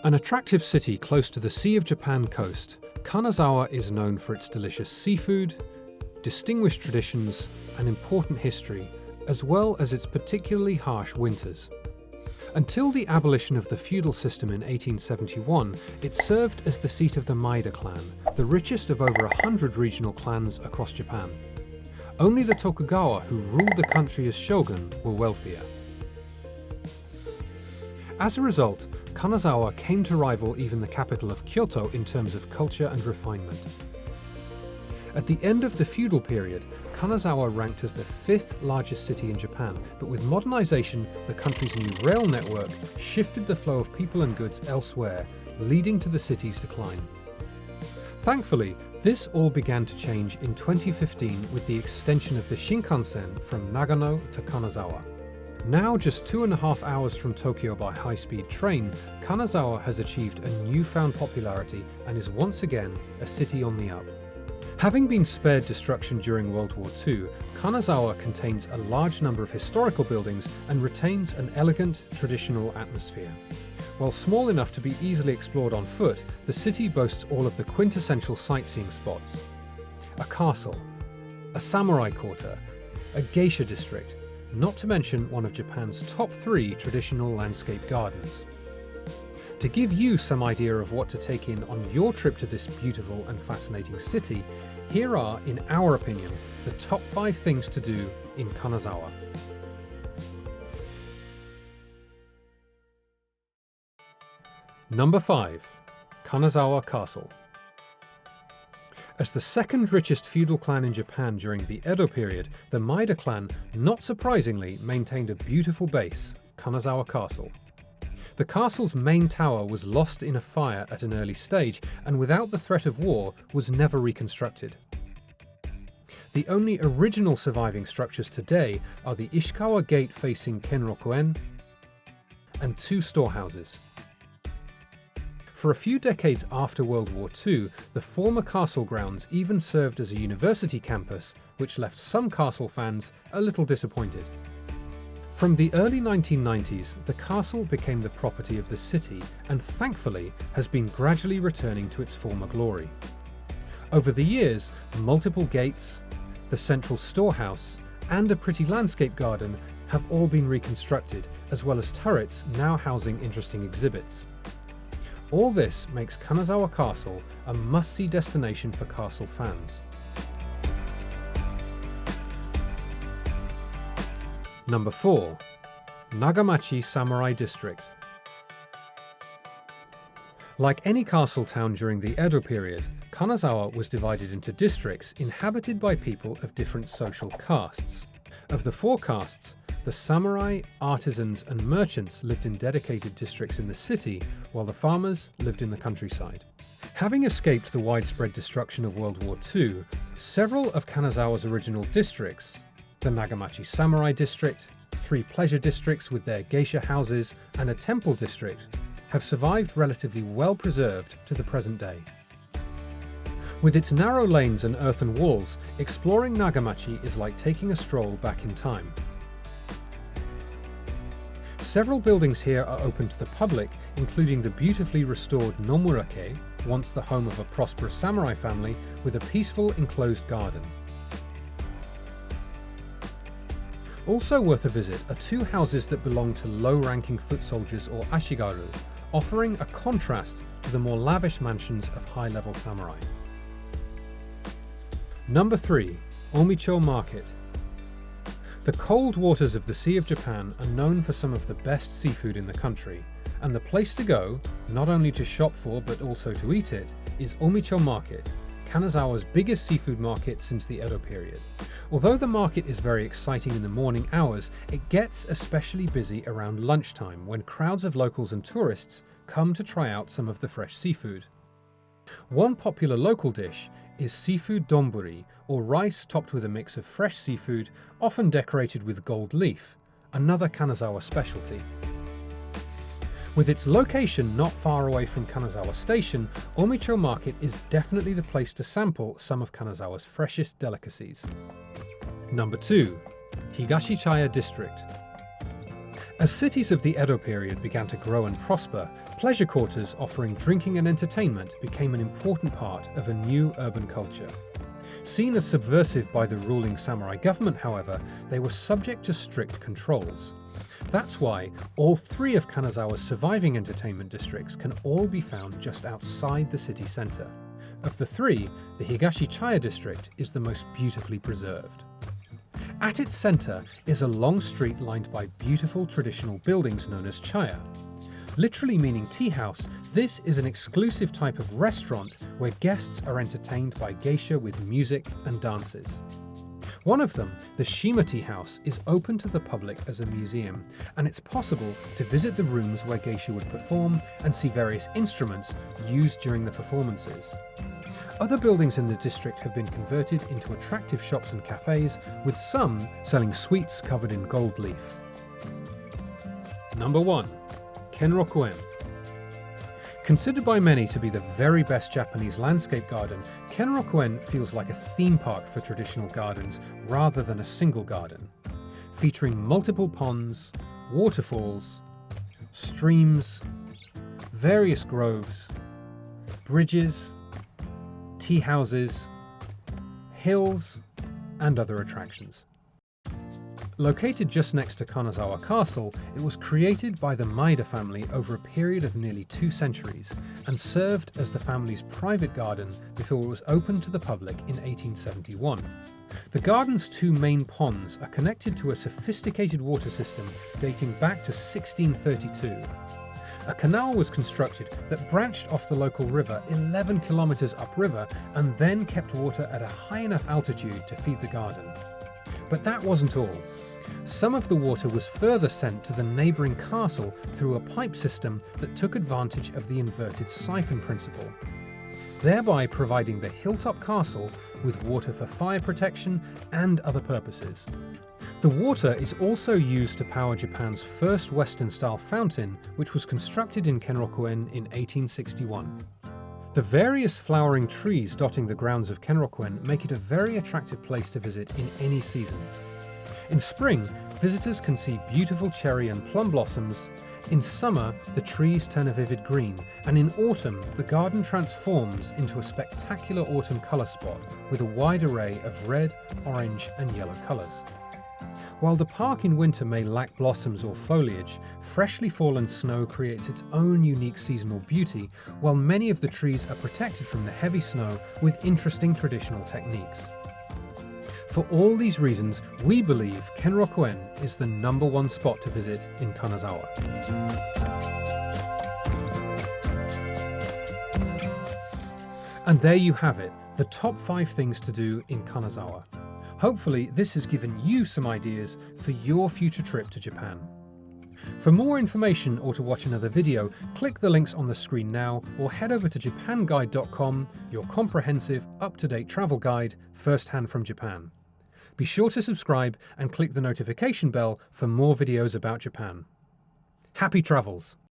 An attractive city close to the Sea of Japan coast, Kanazawa is known for its delicious seafood, distinguished traditions, and important history, as well as its particularly harsh winters. Until the abolition of the feudal system in 1871, it served as the seat of the Maeda clan, the richest of over 100 regional clans across Japan. Only the Tokugawa, who ruled the country as shogun, were wealthier. As a result, Kanazawa came to rival even the capital of Kyoto in terms of culture and refinement. At the end of the feudal period, Kanazawa ranked as the 5th largest city in Japan, but with modernization, the country's new rail network shifted the flow of people and goods elsewhere, leading to the city's decline. Thankfully, this all began to change in 2015 with the extension of the Shinkansen from Nagano to Kanazawa. Now just 2.5 hours from Tokyo by high-speed train, Kanazawa has achieved a newfound popularity and is once again a city on the up. Having been spared destruction during World War II, Kanazawa contains a large number of historical buildings and retains an elegant, traditional atmosphere. While small enough to be easily explored on foot, the city boasts all of the quintessential sightseeing spots. A castle, a samurai quarter, a geisha district, not to mention one of Japan's top 3 traditional landscape gardens. To give you some idea of what to take in on your trip to this beautiful and fascinating city, here are, in our opinion, the top 5 things to do in Kanazawa. Number 5. Kanazawa Castle. As the second richest feudal clan in Japan during the Edo period, the Maeda clan, not surprisingly, maintained a beautiful base, Kanazawa Castle. The castle's main tower was lost in a fire at an early stage, and without the threat of war, was never reconstructed. The only original surviving structures today are the Ishikawa Gate facing Kenrokuen and 2 storehouses. For a few decades after World War II, the former castle grounds even served as a university campus, which left some castle fans a little disappointed. From the early 1990s, the castle became the property of the city and thankfully has been gradually returning to its former glory. Over the years, multiple gates, the central storehouse, and a pretty landscape garden have all been reconstructed, as well as turrets now housing interesting exhibits. All this makes Kanazawa Castle a must-see destination for castle fans. Number 4. Nagamachi Samurai District. Like any castle town during the Edo period, Kanazawa was divided into districts inhabited by people of different social castes. Of the 4 castes, the samurai, artisans and merchants lived in dedicated districts in the city, while the farmers lived in the countryside. Having escaped the widespread destruction of World War II, several of Kanazawa's original districts, the Nagamachi Samurai District, 3 pleasure districts with their geisha houses, and a temple district, have survived relatively well preserved to the present day. With its narrow lanes and earthen walls, exploring Nagamachi is like taking a stroll back in time. Several buildings here are open to the public, including the beautifully restored Nomura-kei, once the home of a prosperous samurai family, with a peaceful enclosed garden. Also worth a visit are 2 houses that belong to low-ranking foot soldiers or ashigaru, offering a contrast to the more lavish mansions of high-level samurai. Number 3. Omicho Market. The cold waters of the Sea of Japan are known for some of the best seafood in the country, and the place to go, not only to shop for but also to eat it, is Omicho Market, Kanazawa's biggest seafood market since the Edo period. Although the market is very exciting in the morning hours, it gets especially busy around lunchtime when crowds of locals and tourists come to try out some of the fresh seafood. One popular local dish is seafood donburi, or rice topped with a mix of fresh seafood, often decorated with gold leaf, another Kanazawa specialty. With its location not far away from Kanazawa Station, Omicho Market is definitely the place to sample some of Kanazawa's freshest delicacies. Number 2. Higashichaya District. As cities of the Edo period began to grow and prosper, pleasure quarters offering drinking and entertainment became an important part of a new urban culture. Seen as subversive by the ruling samurai government, however, they were subject to strict controls. That's why all three of Kanazawa's surviving entertainment districts can all be found just outside the city centre. Of the three, the Higashichaya district is the most beautifully preserved. At its centre is a long street lined by beautiful traditional buildings known as chaya. Literally meaning tea house, this is an exclusive type of restaurant where guests are entertained by geisha with music and dances. One of them, the Shima Tea House, is open to the public as a museum, and it's possible to visit the rooms where geisha would perform and see various instruments used during the performances. Other buildings in the district have been converted into attractive shops and cafes, with some selling sweets covered in gold leaf. Number 1. Kenrokuen. Considered by many to be the very best Japanese landscape garden, Kenrokuen feels like a theme park for traditional gardens rather than a single garden. Featuring multiple ponds, waterfalls, streams, various groves, bridges, tea houses, hills, and other attractions. Located just next to Kanazawa Castle, it was created by the Maeda family over a period of nearly 2 centuries and served as the family's private garden before it was opened to the public in 1871. The garden's 2 main ponds are connected to a sophisticated water system dating back to 1632. A canal was constructed that branched off the local river 11 kilometers upriver and then kept water at a high enough altitude to feed the garden. But that wasn't all. Some of the water was further sent to the neighbouring castle through a pipe system that took advantage of the inverted siphon principle, thereby providing the hilltop castle with water for fire protection and other purposes. The water is also used to power Japan's first Western-style fountain, which was constructed in Kenrokuen in 1861. The various flowering trees dotting the grounds of Kenrokuen make it a very attractive place to visit in any season. In spring, visitors can see beautiful cherry and plum blossoms. In summer, the trees turn a vivid green, and in autumn, the garden transforms into a spectacular autumn colour spot with a wide array of red, orange, and yellow colours. While the park in winter may lack blossoms or foliage, freshly fallen snow creates its own unique seasonal beauty, while many of the trees are protected from the heavy snow with interesting traditional techniques. For all these reasons, we believe Kenrokuen is the number 1 spot to visit in Kanazawa. And there you have it, the top 5 things to do in Kanazawa. Hopefully this has given you some ideas for your future trip to Japan. For more information or to watch another video, click the links on the screen now or head over to japanguide.com, your comprehensive, up-to-date travel guide, first-hand from Japan. Be sure to subscribe and click the notification bell for more videos about Japan. Happy travels!